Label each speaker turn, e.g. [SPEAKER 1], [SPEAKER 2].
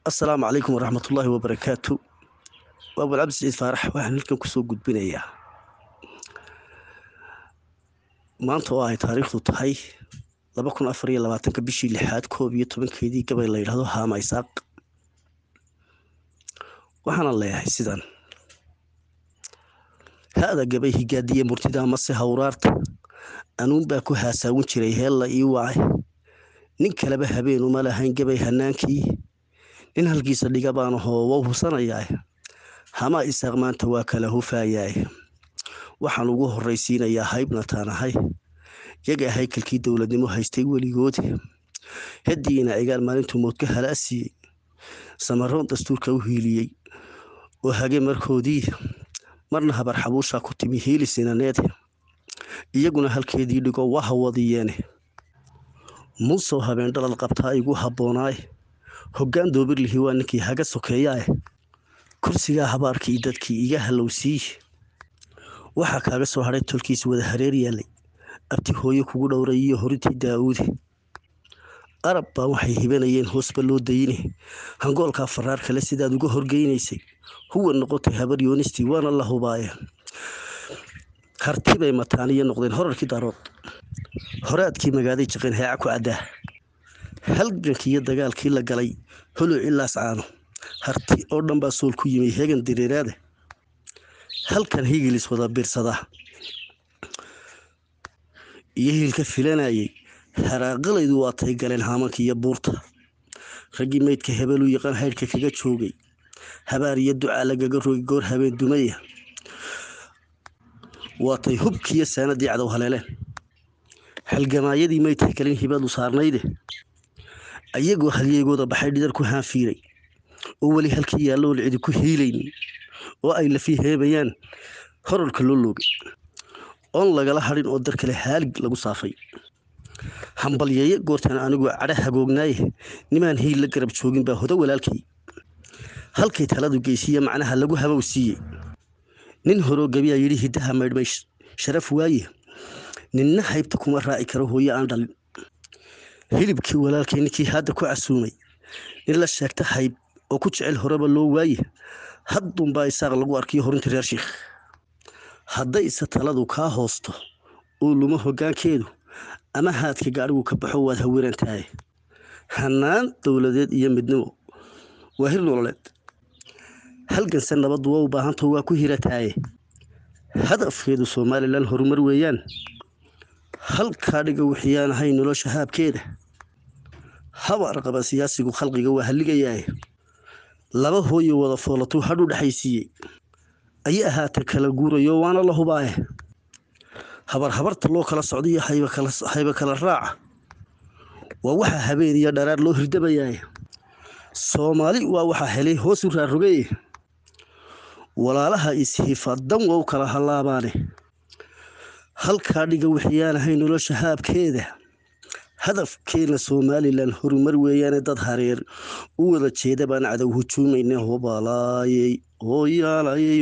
[SPEAKER 1] السلام عليكم ورحمة الله وبركاته. وأبو العبد سعيد فارح waxaan halkan ku soo gudbinayaa maanta oo ay taariikhdu tahay 2024 bishii 6 11keedii gabay la yiraahdo Haama Isaaq. waxaan leeyahay sidan hada gabay higaadiye murtida ma si hawraarta anuun baa ku haasaawin jiray heella ii wacay nin kaleba habeen uma lahayn gabay hanaankii in halkiisa dhiga baan hoowo hubsanayaa Haama Isaaq maanta waa kala hufaayay waxaan ugu horeysiinayaa haybna taanahay yaga haykalkii dawladnimo haystay weligood hadiina ayaal maalintu moodka halaasiyay samaroon dastuurka u hiiliyay oo hage markoodii marna habar xabuusha ku timi hiilisinaneed iyaguna halkeedii dhigo waxa wadiyeen muusoo habeen dhalal qabtaa igu haboonaay hoggaan doobirlihi waa ninkii haga sokeeyaa kursiga habaarkii dadkii iga halowsii waxa kaaga soo haray tolkiis wada hareer yaalay abti hooyo kugu dhowray iyo horintii Daawud arab baa waxay hibanayeen hoosba loo dayini hangoolka faraar kale sidaad uga horgeynaysay huwa noqotay habar yoonisti waana la hubaaya hartibay mataaniyo noqdeen horarkii daarood horaadkii magaalada jaqeen heeca ku cadaa halgankii dagaalkii la galay holo ilaas caano harti oo dhan baa sool ku yimay heegan direeraade halkan higilis wada birsada yihilka filanayay haraaqalaydu waa tay galeen haamanka iyo buurta ragii meydka hebelu yaqaan hayrka kaga joogay habaar iyo ducaa lagaga rogi goor habeen dumaya waa tay hubkiyo saanadii cadow haleeleen halgamaayadii meydka kalin hibadu saarnayde ayagoo halyegooda baxay dhidar ku haanfiiray oo wali halkii yaallo cidi ku hiilaynin oo ay la fiiheebayaan horarka loo loogay on lagala harin oo dar kale haalig lagu saafay hambalyeeye goortan anigu cadha hagoognaay nimaan hiil la garab joogin baa hodo walaalkii halkay taladu geysiya macnaha lagu habowsiiyay nin horo gabiya yiri hidaha maydmay sharaf waaye ninna haybta kuma raaci karo hooyo aan dhalin hilibkii walaalkii ninkii hadda ku casuumay in la sheegta hayb oo ku jecel horaba loo waaye haddun baa Isaaq lagu arkiyo horinta reer sheekh hadday taladu ka hoosto oo luma hoggaankeedu ama haadka gaarigu ka baxo waad haweenantahay hanaan dawladeed iyo midnimo waa hir nololeed halgan sanabadu waa u baahanto waa ku hirataay hadafkeedu Soomaaliland horumar weeyaan halka dhiga wixiyaan hay nolosha haabkeeda habar qaba siyaasigu khalqiga waa haligayaay laba hooyo wada foolato hadhu dhaxaysiiyay ay ahaata kala guurayo waana la hubaay habarta loo kala socday hayba kala raaca waa waxa habeen iyo dharaar loo hirdabayay Soomaali waa waxa helay hoos u raarugay walaalaha ishifadan waa kala halaabaane halka dhiga wixiyaan hay nolosha haabkeeda hadafkeena Soomaaliland horumar weeyaan dad hareer u wada jeeda baan cadow hujuumayna hobalaayay hooyaalay